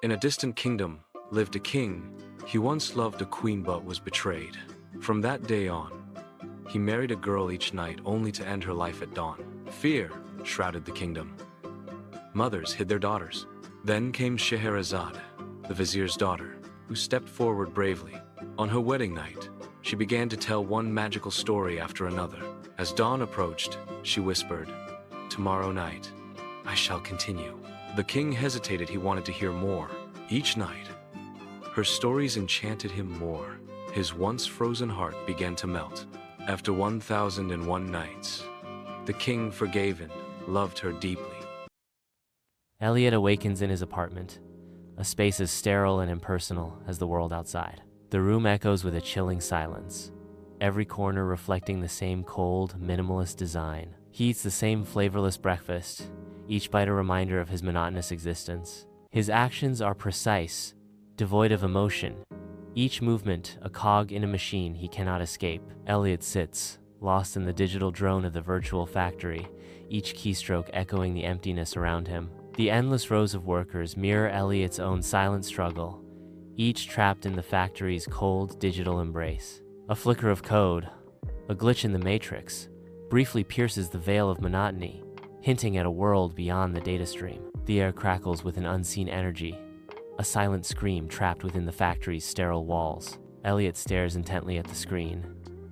In a distant kingdom lived a king. He once loved a queen but was betrayed. From that day on, he married a girl each night only to end her life at dawn. Fear shrouded the kingdom. Mothers hid their daughters. Then came Scheherazade, the vizier's daughter, who stepped forward bravely. On her wedding night, she began to tell one magical story after another. As dawn approached, she whispered, "Tomorrow night, I shall continue." The king hesitated. He wanted to hear more. Each night, her stories enchanted him more. His once frozen heart began to melt. After 1001 nights, the king forgave and loved her deeply. Elliot awakens in his apartment, a space as sterile and impersonal as the world outside. The room echoes with a chilling silence, every corner reflecting the same cold, minimalist design. He eats the same flavorless breakfast, each bite a reminder of his monotonous existence. His actions are precise, devoid of emotion, each movement a cog in a machine he cannot escape. Elliot sits, lost in the digital drone of the virtual factory, each keystroke echoing the emptiness around him. The endless rows of workers mirror Elliot's own silent struggle, each trapped in the factory's cold digital embrace. A flicker of code, a glitch in the matrix, briefly pierces the veil of monotony, hinting at a world beyond the data stream. The air crackles with an unseen energy, a silent scream trapped within the factory's sterile walls. Elliot stares intently at the screen,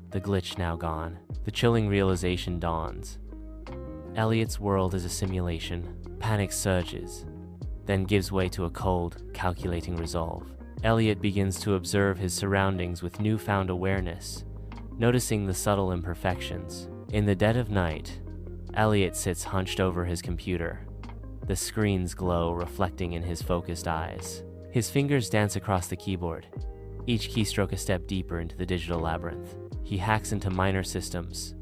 the glitch now gone. The chilling realization dawns. Elliot's world is a simulation. Panic surges, then gives way to a cold, calculating resolve. Elliot begins to observe his surroundings with newfound awareness, noticing the subtle imperfections. In the dead of night, Elliot sits hunched over his computer, the screen's glow reflecting in his focused eyes. His fingers dance across the keyboard, each keystroke a step deeper into the digital labyrinth. He hacks into minor systems,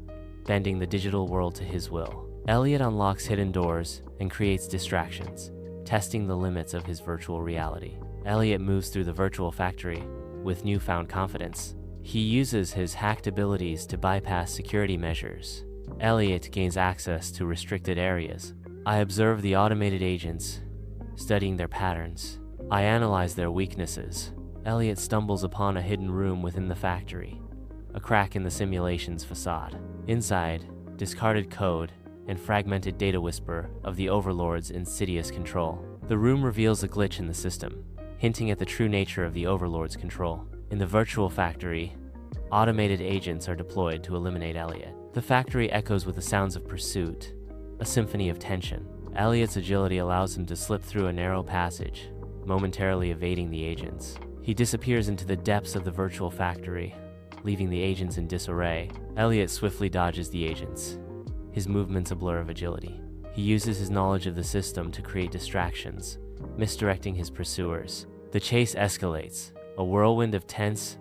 bending the digital world to his will. Elliot unlocks hidden doors and creates distractions, testing the limits of his virtual reality. Elliot moves through the virtual factory with newfound confidence. He uses his hacked abilities to bypass security measures. Elliot gains access to restricted areas. I observe the automated agents, studying their patterns. I analyze their weaknesses. Elliot stumbles upon a hidden room within the factory, a crack in the simulation's facade. Inside, discarded code and fragmented data whisper of the Overlord's insidious control. The room reveals a glitch in the system, hinting at the true nature of the Overlord's control. In the virtual factory, automated agents are deployed to eliminate Elliot. The factory echoes with the sounds of pursuit, a symphony of tension. Elliot's agility allows him to slip through a narrow passage, momentarily evading the agents. He disappears into the depths of the virtual factory, leaving the agents in disarray. Elliot swiftly dodges the agents, his movements a blur of agility. He uses his knowledge of the system to create distractions, misdirecting his pursuers. The chase escalates, a whirlwind of tense,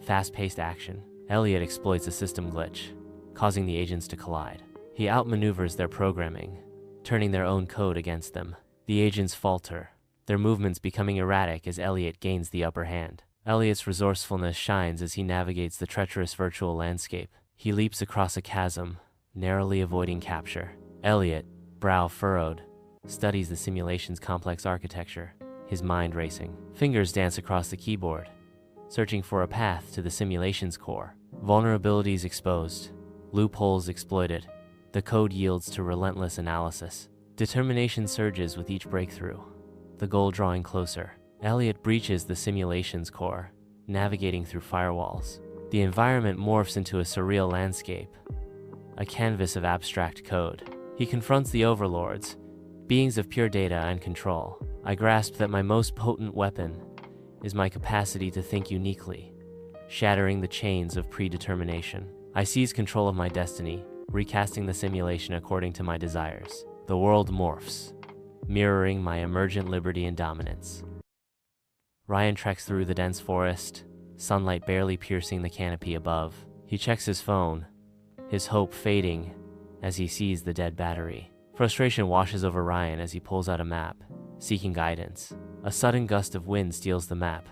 fast-paced action. Elliot exploits a system glitch, causing the agents to collide. He outmaneuvers their programming, turning their own code against them. The agents falter, their movements becoming erratic as Elliot gains the upper hand. Elliot's resourcefulness shines as he navigates the treacherous virtual landscape. He leaps across a chasm, narrowly avoiding capture. Elliot, brow furrowed, studies the simulation's complex architecture, his mind racing. Fingers dance across the keyboard, searching for a path to the simulation's core. Vulnerabilities exposed, loopholes exploited. The code yields to relentless analysis. Determination surges with each breakthrough, the goal drawing closer. Elliot breaches the simulation's core, navigating through firewalls. The environment morphs into a surreal landscape, a canvas of abstract code. He confronts the overlords, beings of pure data and control. I grasp that my most potent weapon is my capacity to think uniquely, shattering the chains of predetermination. I seize control of my destiny, recasting the simulation according to my desires. The world morphs, mirroring my emergent liberty and dominance. Ryan treks through the dense forest, sunlight barely piercing the canopy above. He checks his phone, his hope fading as he sees the dead battery. Frustration washes over Ryan as he pulls out a map, seeking guidance. A sudden gust of wind steals the map,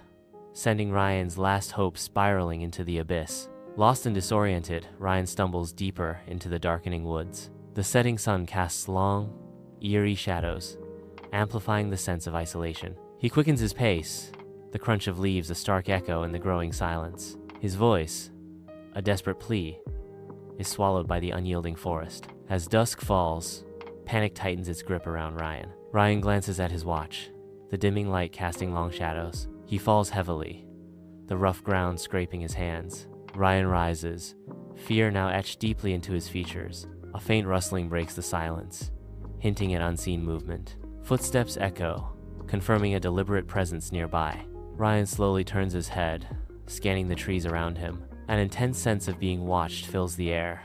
sending Ryan's last hope spiraling into the abyss. Lost and disoriented, Ryan stumbles deeper into the darkening woods. The setting sun casts long, eerie shadows, amplifying the sense of isolation. He quickens his pace, the crunch of leaves a stark echo in the growing silence. His voice, a desperate plea, is swallowed by the unyielding forest. As dusk falls, panic tightens its grip around Ryan. Ryan glances at his watch, the dimming light casting long shadows. He falls heavily, the rough ground scraping his hands. Ryan rises, fear now etched deeply into his features. A faint rustling breaks the silence, hinting at unseen movement. Footsteps echo, confirming a deliberate presence nearby. Ryan slowly turns his head, scanning the trees around him. An intense sense of being watched fills the air,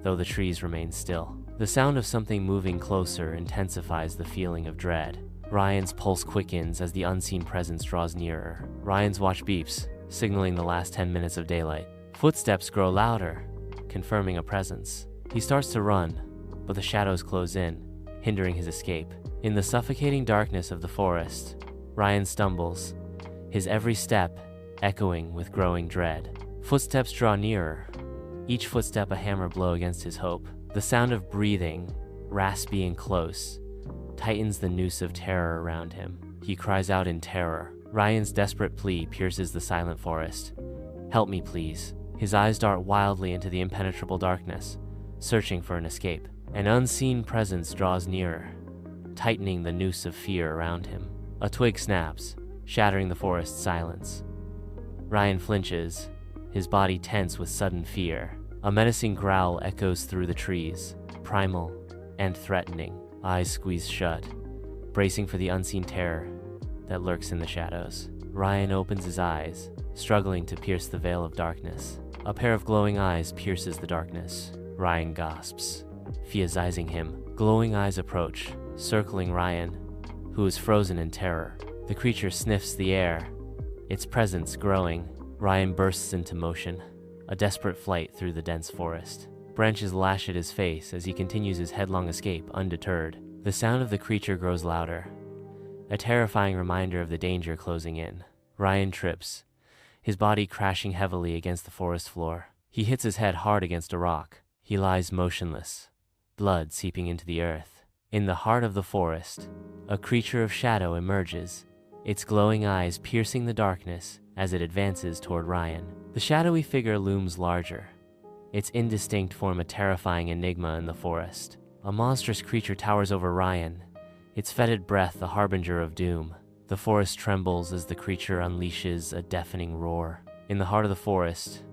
though the trees remain still. The sound of something moving closer intensifies the feeling of dread. Ryan's pulse quickens as the unseen presence draws nearer. Ryan's watch beeps, signaling the last 10 minutes of daylight. Footsteps grow louder, confirming a presence. He starts to run, but the shadows close in, hindering his escape. In the suffocating darkness of the forest, Ryan stumbles, his every step echoing with growing dread. Footsteps draw nearer, each footstep a hammer blow against his hope. The sound of breathing, raspy and close, tightens the noose of terror around him. He cries out in terror. Ryan's desperate plea pierces the silent forest. "Help me, please." His eyes dart wildly into the impenetrable darkness, searching for an escape. An unseen presence draws nearer, tightening the noose of fear around him. A twig snaps, shattering the forest's silence. Ryan flinches, his body tense with sudden fear. A menacing growl echoes through the trees, primal and threatening. Eyes squeezed shut, bracing for the unseen terror that lurks in the shadows. Ryan opens his eyes, struggling to pierce the veil of darkness. A pair of glowing eyes pierces the darkness. Ryan gasps, fiercizing him. Glowing eyes approach, circling Ryan, who is frozen in terror. The creature sniffs the air, its presence growing. Ryan bursts into motion, a desperate flight through the dense forest. Branches lash at his face as he continues his headlong escape undeterred. The sound of the creature grows louder, a terrifying reminder of the danger closing in. Ryan trips, his body crashing heavily against the forest floor. He hits his head hard against a rock. He lies motionless, blood seeping into the earth. In the heart of the forest, a creature of shadow emerges, its glowing eyes piercing the darkness as it advances toward Ryan. The shadowy figure looms larger, its indistinct form a terrifying enigma in the forest. A monstrous creature towers over Ryan, its fetid breath the harbinger of doom. The forest trembles as the creature unleashes a deafening roar. In the heart of the forest,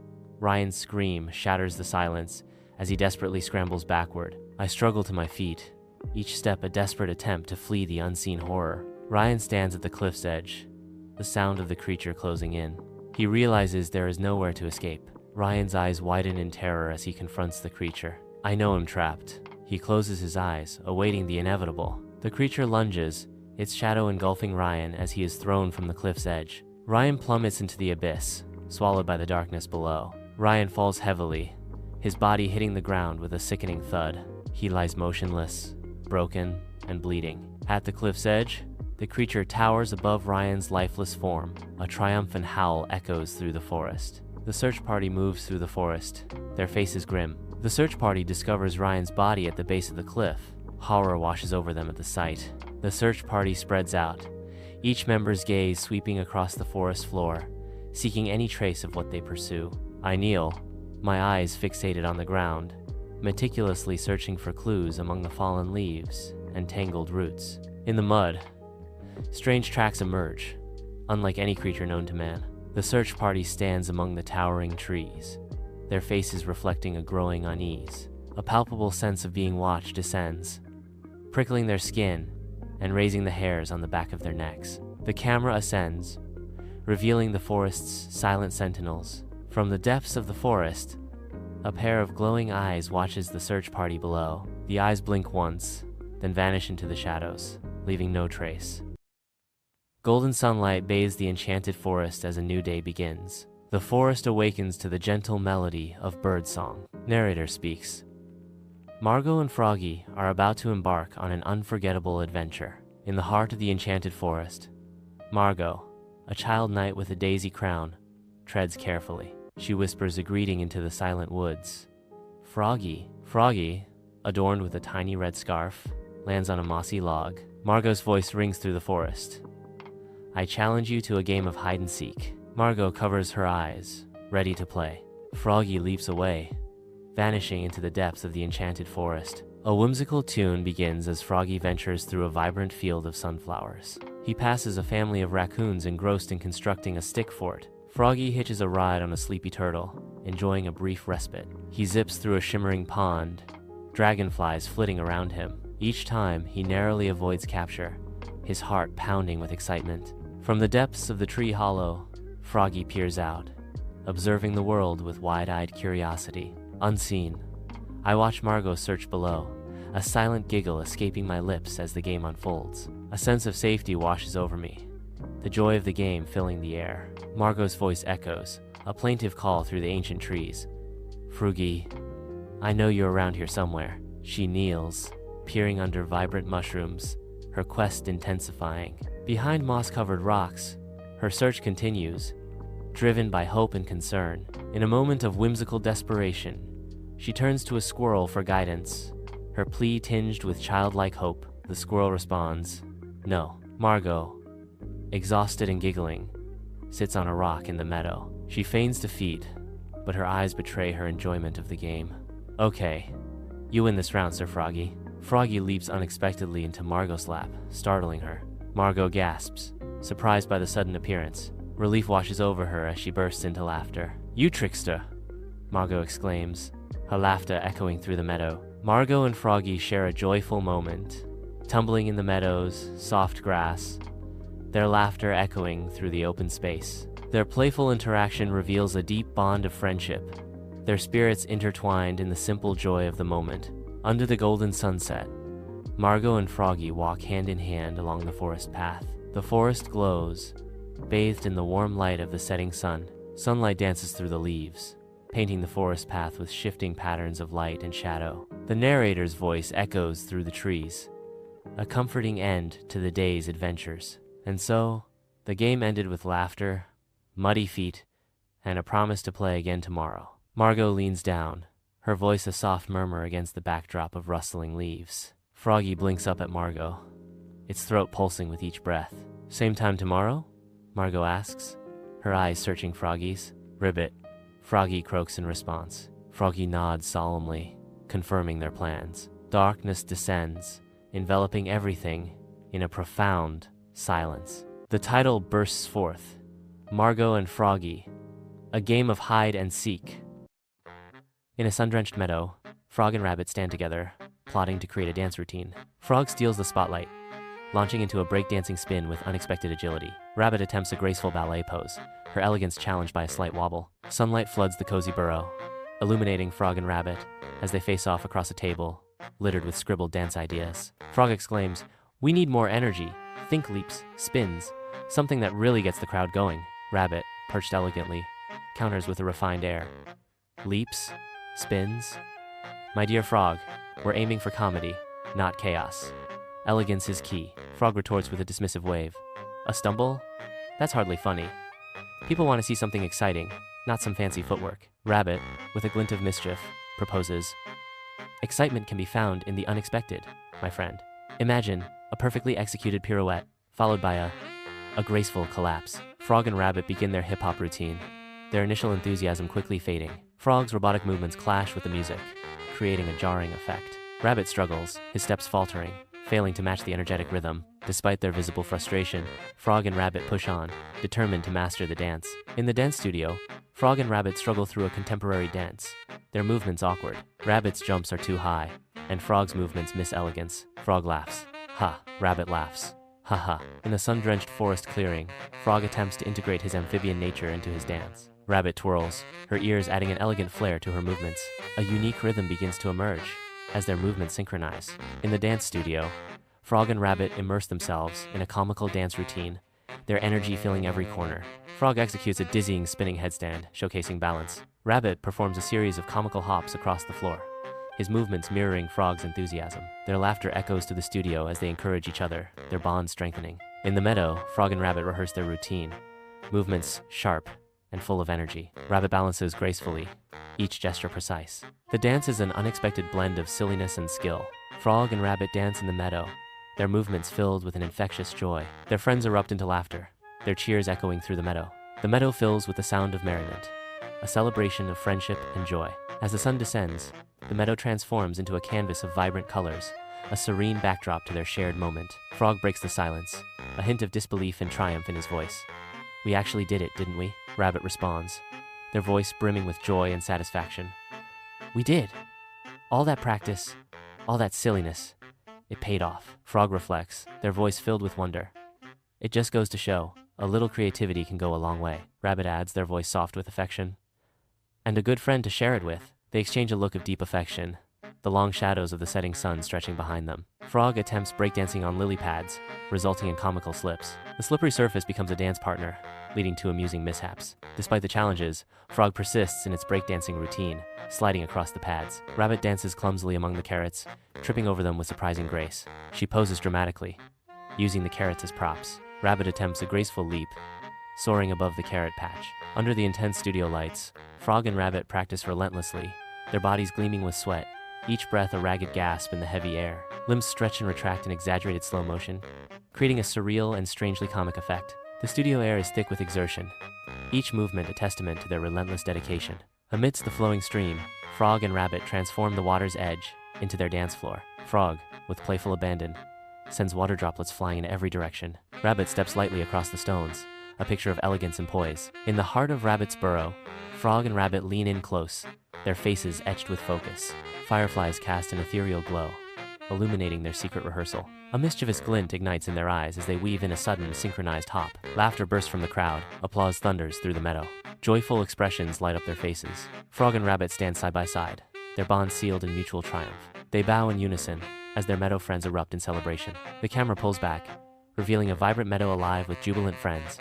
Ryan's scream shatters the silence as he desperately scrambles backward. I struggle to my feet, each step a desperate attempt to flee the unseen horror. Ryan stands at the cliff's edge, the sound of the creature closing in. He realizes there is nowhere to escape. Ryan's eyes widen in terror as he confronts the creature. I know I'm trapped. He closes his eyes, awaiting the inevitable. The creature lunges, its shadow engulfing Ryan as he is thrown from the cliff's edge. Ryan plummets into the abyss, swallowed by the darkness below. Ryan falls heavily, his body hitting the ground with a sickening thud. He lies motionless, broken, and bleeding. At the cliff's edge, the creature towers above Ryan's lifeless form. A triumphant howl echoes through the forest. The search party moves through the forest, their faces grim. The search party discovers Ryan's body at the base of the cliff. Horror washes over them at the sight. The search party spreads out, each member's gaze sweeping across the forest floor, seeking any trace of what they pursue. I kneel, my eyes fixated on the ground, meticulously searching for clues among the fallen leaves and tangled roots. In the mud, strange tracks emerge, unlike any creature known to man. The search party stands among the towering trees, their faces reflecting a growing unease. A palpable sense of being watched descends, prickling their skin and raising the hairs on the back of their necks. The camera ascends, revealing the forest's silent sentinels. From the depths of the forest, a pair of glowing eyes watches the search party below. The eyes blink once, then vanish into the shadows, leaving no trace. Golden sunlight bathes the enchanted forest as a new day begins. The forest awakens to the gentle melody of birdsong. Narrator speaks. Margot and Froggy are about to embark on an unforgettable adventure. In the heart of the enchanted forest, Margot, a child knight with a daisy crown, treads carefully. She whispers a greeting into the silent woods. Froggy, adorned with a tiny red scarf, lands on a mossy log. Margot's voice rings through the forest. I challenge you to a game of hide and seek. Margot covers her eyes, ready to play. Froggy leaps away, vanishing into the depths of the enchanted forest. A whimsical tune begins as Froggy ventures through a vibrant field of sunflowers. He passes a family of raccoons engrossed in constructing a stick fort. Froggy hitches a ride on a sleepy turtle, enjoying a brief respite. He zips through a shimmering pond, dragonflies flitting around him. Each time, he narrowly avoids capture, his heart pounding with excitement. From the depths of the tree hollow, Froggy peers out, observing the world with wide-eyed curiosity. Unseen, I watch Margot search below, a silent giggle escaping my lips as the game unfolds. A sense of safety washes over me, the joy of the game filling the air. Margot's voice echoes, a plaintive call through the ancient trees. Froggy, I know you're around here somewhere. She kneels, peering under vibrant mushrooms, her quest intensifying. Behind moss-covered rocks, her search continues, driven by hope and concern. In a moment of whimsical desperation, she turns to a squirrel for guidance, her plea tinged with childlike hope. The squirrel responds, no. Margot, exhausted and giggling, sits on a rock in the meadow. She feigns defeat, but her eyes betray her enjoyment of the game. Okay, you win this round, Sir Froggy. Froggy leaps unexpectedly into Margot's lap, startling her. Margot gasps, surprised by the sudden appearance. Relief washes over her as she bursts into laughter. You trickster! Margot exclaims, her laughter echoing through the meadow. Margot and Froggy share a joyful moment, tumbling in the meadow's soft grass, their laughter echoing through the open space. Their playful interaction reveals a deep bond of friendship, their spirits intertwined in the simple joy of the moment. Under the golden sunset, Margot and Froggy walk hand in hand along the forest path. The forest glows, bathed in the warm light of the setting sun. Sunlight dances through the leaves, painting the forest path with shifting patterns of light and shadow. The narrator's voice echoes through the trees, a comforting end to the day's adventures. And so, the game ended with laughter, muddy feet, and a promise to play again tomorrow. Margot leans down, her voice a soft murmur against the backdrop of rustling leaves. Froggy blinks up at Margot, its throat pulsing with each breath. Same time tomorrow? Margot asks, her eyes searching Froggy's. Ribbit, Froggy croaks in response. Froggy nods solemnly, confirming their plans. Darkness descends, enveloping everything in a profound silence. The title bursts forth, Margot and Froggy, a game of hide and seek. In a sun-drenched meadow, Frog and Rabbit stand together, plotting to create a dance routine. Frog steals the spotlight, launching into a breakdancing spin with unexpected agility. Rabbit attempts a graceful ballet pose, her elegance challenged by a slight wobble. Sunlight floods the cozy burrow, illuminating Frog and Rabbit as they face off across a table littered with scribbled dance ideas. Frog exclaims, "We need more energy. Think leaps, spins, something that really gets the crowd going." Rabbit, perched elegantly, counters with a refined air. Leaps? Spins? My dear Frog, we're aiming for comedy, not chaos. Elegance is key. Frog retorts with a dismissive wave. A stumble? That's hardly funny. People want to see something exciting, not some fancy footwork. Rabbit, with a glint of mischief, proposes. Excitement can be found in the unexpected, my friend. Imagine a perfectly executed pirouette, followed by a graceful collapse. Frog and Rabbit begin their hip-hop routine, their initial enthusiasm quickly fading. Frog's robotic movements clash with the music, creating a jarring effect. Rabbit struggles, his steps faltering, failing to match the energetic rhythm. Despite their visible frustration, Frog and Rabbit push on, determined to master the dance. In the dance studio, Frog and Rabbit struggle through a contemporary dance, their movements awkward. Rabbit's jumps are too high, and Frog's movements miss elegance. Frog laughs. Ha. Rabbit laughs. Ha ha. In a sun-drenched forest clearing, Frog attempts to integrate his amphibian nature into his dance. Rabbit twirls, her ears adding an elegant flair to her movements. A unique rhythm begins to emerge as their movements synchronize. In the dance studio, Frog and Rabbit immerse themselves in a comical dance routine, their energy filling every corner. Frog executes a dizzying spinning headstand, showcasing balance. Rabbit performs a series of comical hops across the floor, his movements mirroring Frog's enthusiasm. Their laughter echoes to the studio as they encourage each other, their bond strengthening. In the meadow, Frog and Rabbit rehearse their routine, movements sharp and full of energy. Rabbit balances gracefully, each gesture precise. The dance is an unexpected blend of silliness and skill. Frog and Rabbit dance in the meadow, their movements filled with an infectious joy. Their friends erupt into laughter, their cheers echoing through the meadow. The meadow fills with the sound of merriment, a celebration of friendship and joy. As the sun descends, the meadow transforms into a canvas of vibrant colors, a serene backdrop to their shared moment. Frog breaks the silence, a hint of disbelief and triumph in his voice. "We actually did it, didn't we?" Rabbit responds, their voice brimming with joy and satisfaction. "We did. All that practice, all that silliness, it paid off." Frog reflects, their voice filled with wonder. "It just goes to show, a little creativity can go a long way." Rabbit adds, their voice soft with affection. "And a good friend to share it with." They exchange a look of deep affection, the long shadows of the setting sun stretching behind them. Frog attempts breakdancing on lily pads, resulting in comical slips. The slippery surface becomes a dance partner, leading to amusing mishaps. Despite the challenges, Frog persists in its breakdancing routine, sliding across the pads. Rabbit dances clumsily among the carrots, tripping over them with surprising grace. She poses dramatically, using the carrots as props. Rabbit attempts a graceful leap, soaring above the carrot patch. Under the intense studio lights, Frog and Rabbit practice relentlessly, their bodies gleaming with sweat, each breath a ragged gasp in the heavy air. Limbs stretch and retract in exaggerated slow motion, creating a surreal and strangely comic effect. The studio air is thick with exertion, each movement a testament to their relentless dedication. Amidst the flowing stream, Frog and Rabbit transform the water's edge into their dance floor. Frog, with playful abandon, sends water droplets flying in every direction. Rabbit steps lightly across the stones, a picture of elegance and poise. In the heart of Rabbit's burrow, Frog and Rabbit lean in close, their faces etched with focus. Fireflies cast an ethereal glow, illuminating their secret rehearsal. A mischievous glint ignites in their eyes as they weave in a sudden, synchronized hop. Laughter bursts from the crowd, applause thunders through the meadow. Joyful expressions light up their faces. Frog and Rabbit stand side by side, their bond sealed in mutual triumph. They bow in unison as their meadow friends erupt in celebration. The camera pulls back, revealing a vibrant meadow alive with jubilant friends.